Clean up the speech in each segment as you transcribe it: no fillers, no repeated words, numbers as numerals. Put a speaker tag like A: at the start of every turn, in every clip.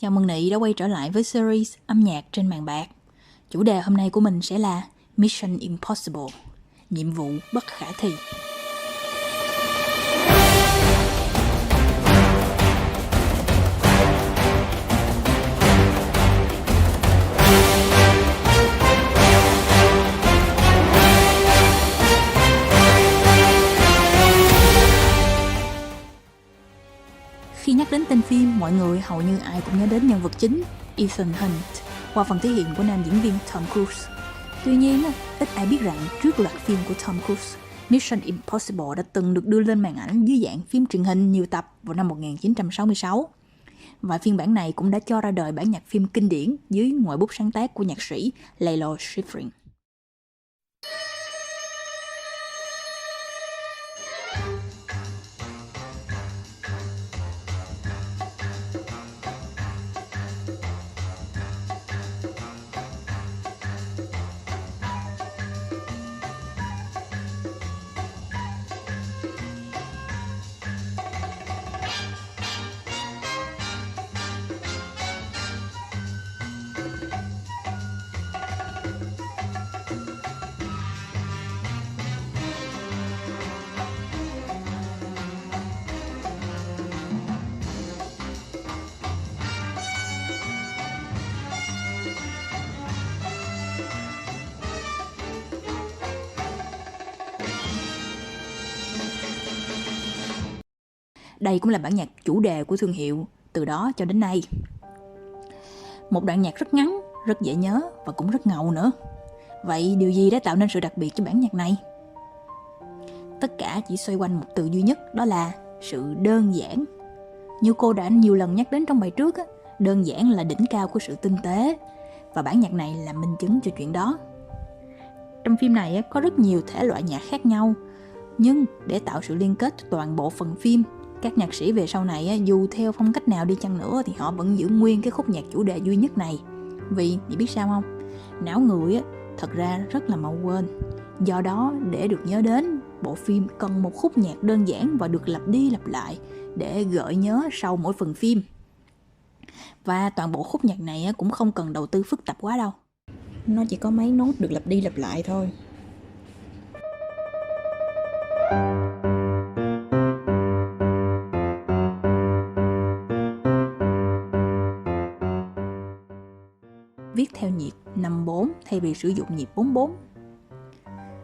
A: Chào mừng Nị đã quay trở lại với series âm nhạc trên màn bạc. Chủ đề hôm nay của mình sẽ là Mission Impossible, nhiệm vụ bất khả thi. Khi nhắc đến tên phim, mọi người hầu như ai cũng nhớ đến nhân vật chính Ethan Hunt qua phần thể hiện của nam diễn viên Tom Cruise. Tuy nhiên, ít ai biết rằng trước loạt phim của Tom Cruise, Mission Impossible đã từng được đưa lên màn ảnh dưới dạng phim truyền hình nhiều tập vào năm 1966. Và phiên bản này cũng đã cho ra đời bản nhạc phim kinh điển dưới ngòi bút sáng tác của nhạc sĩ Lalo Schifrin. Đây cũng là bản nhạc chủ đề của thương hiệu từ đó cho đến nay. Một đoạn nhạc rất ngắn, rất dễ nhớ và cũng rất ngầu nữa. Vậy điều gì đã tạo nên sự đặc biệt cho bản nhạc này? Tất cả chỉ xoay quanh một từ duy nhất, đó là sự đơn giản. Như cô đã nhiều lần nhắc đến trong bài trước, đơn giản là đỉnh cao của sự tinh tế. Và bản nhạc này là minh chứng cho chuyện đó. Trong phim này có rất nhiều thể loại nhạc khác nhau, nhưng để tạo sự liên kết toàn bộ phần phim, các nhạc sĩ về sau này dù theo phong cách nào đi chăng nữa thì họ vẫn giữ nguyên cái khúc nhạc chủ đề duy nhất này. Vì biết sao không? Não người thật ra rất là mau quên. Do đó để được nhớ đến, bộ phim cần một khúc nhạc đơn giản và được lặp đi lặp lại để gợi nhớ sau mỗi phần phim. Và toàn bộ khúc nhạc này cũng không cần đầu tư phức tạp quá đâu. Nó chỉ có mấy nốt được lặp đi lặp lại thôi. Viết theo nhịp 5/4 thay vì sử dụng nhịp 4/4.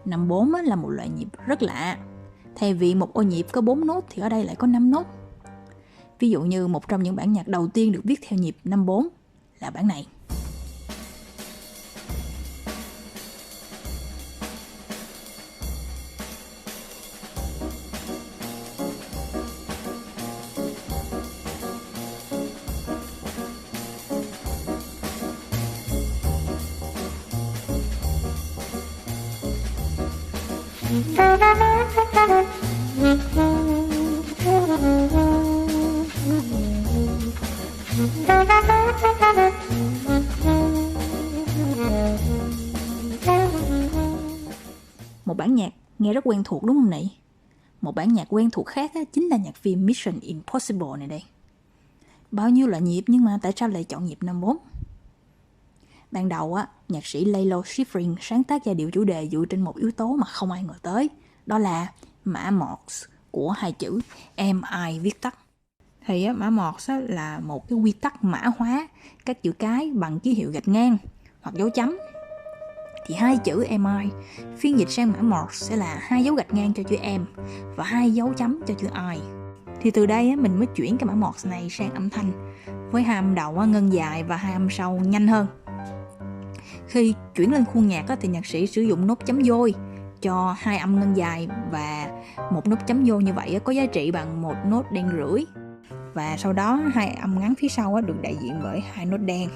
A: 5/4 là một loại nhịp rất lạ. Thay vì một ô nhịp có 4 nốt thì ở đây lại có 5 nốt. Ví dụ như một trong những bản nhạc đầu tiên được viết theo nhịp 5/4 là bản này. Một bản nhạc nghe rất quen thuộc đúng không Nị? Một bản nhạc quen thuộc khác chính là nhạc phim Mission Impossible này đây. Bao nhiêu loại nhịp nhưng mà tại sao lại chọn nhịp 5/4? Ban đầu nhạc sĩ Lalo Schifrin sáng tác giai điệu chủ đề dựa trên một yếu tố mà không ai ngờ tới, đó là mã Morse của hai chữ MI viết tắt. Thì mã Morse là một cái quy tắc mã hóa các chữ cái bằng ký hiệu gạch ngang hoặc dấu chấm. Thì hai chữ MI phiên dịch sang mã Morse sẽ là 2 dấu gạch ngang cho chữ M và 2 dấu chấm cho chữ I. Thì từ đây mình mới chuyển cái mã Morse này sang âm thanh với hai âm đầu ngân dài và hai âm sau nhanh hơn. Khi chuyển lên khuôn nhạc thì nhạc sĩ sử dụng nốt chấm vôi cho hai âm ngân dài, và một nốt chấm vôi như vậy có giá trị bằng một nốt đen rưỡi. Và sau đó hai âm ngắn phía sau được đại diện bởi hai nốt đen.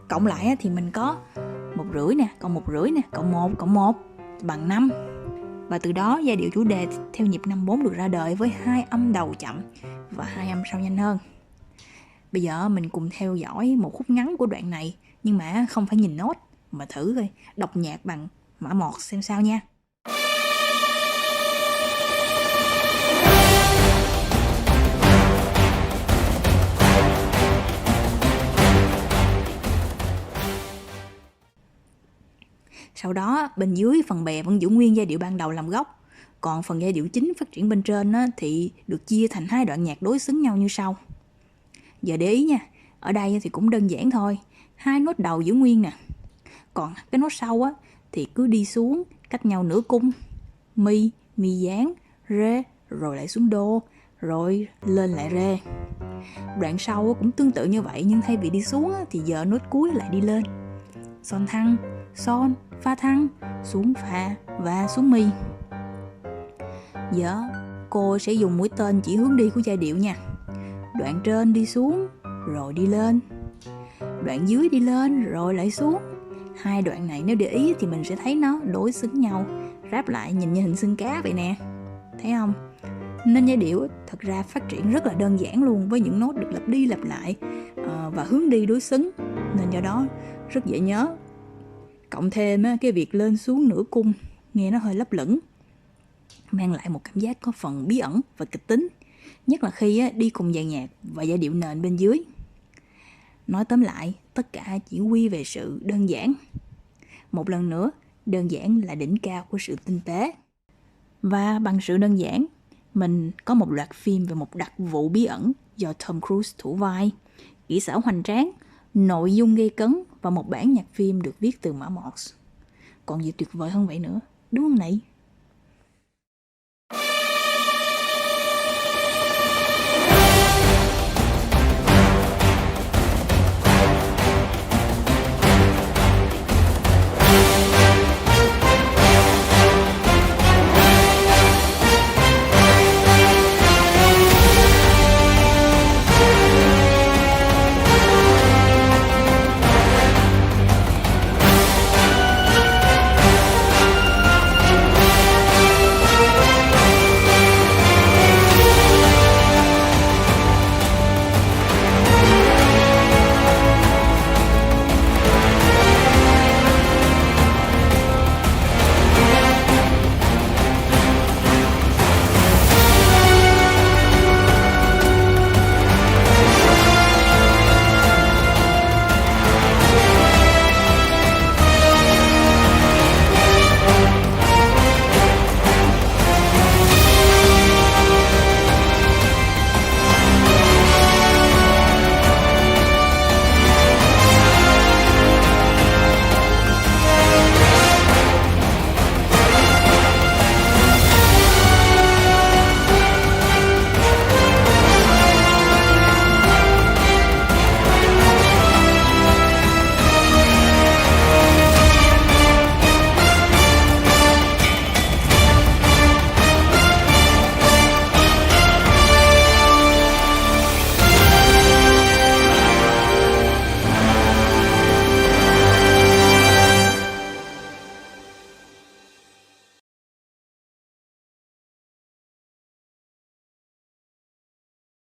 A: Cộng lại thì mình có 1/2 nè, cộng 1/2 nè, cộng 1 bằng 5. Và từ đó giai điệu chủ đề theo nhịp 5/4 được ra đời với hai âm đầu chậm và hai âm sau nhanh hơn. Bây giờ mình cùng theo dõi một khúc ngắn của đoạn này, nhưng mà không phải nhìn nốt mà thử coi đọc nhạc bằng mã Morse xem sao nha. Sau đó bên dưới phần bè vẫn giữ nguyên giai điệu ban đầu làm gốc, còn phần giai điệu chính phát triển bên trên thì được chia thành 2 đoạn nhạc đối xứng nhau như sau. Giờ để ý nha, ở đây thì cũng đơn giản thôi, 2 nốt đầu giữ nguyên nè, còn cái nốt sau thì cứ đi xuống cách nhau nửa cung, mi, mi gián, rê, rồi lại xuống đô, rồi lên lại rê. Đoạn sau cũng tương tự như vậy, nhưng thay vì đi xuống thì giờ nốt cuối lại đi lên. Son thăng, son, fa thăng, xuống fa và xuống mi. Giờ cô sẽ dùng mũi tên chỉ hướng đi của giai điệu nha. Đoạn trên đi xuống, rồi đi lên. Đoạn dưới đi lên, rồi lại xuống. 2 đoạn này nếu để ý thì mình sẽ thấy nó đối xứng nhau, ráp lại nhìn như hình xương cá vậy nè. Thấy không? Nên giai điệu thật ra phát triển rất là đơn giản luôn, với những nốt được lặp đi lặp lại và hướng đi đối xứng, nên do đó rất dễ nhớ. Cộng thêm cái việc lên xuống nửa cung nghe nó hơi lấp lửng, mang lại một cảm giác có phần bí ẩn và kịch tính, nhất là khi đi cùng dàn nhạc và giai điệu nền bên dưới. Nói tóm lại, tất cả chỉ quy về sự đơn giản. Một lần nữa, đơn giản là đỉnh cao của sự tinh tế. Và bằng sự đơn giản, mình có một loạt phim về một đặc vụ bí ẩn do Tom Cruise thủ vai, kỹ xảo hoành tráng, nội dung gây cấn và một bản nhạc phim được viết từ mã Morse. Còn gì tuyệt vời hơn vậy nữa, đúng không này?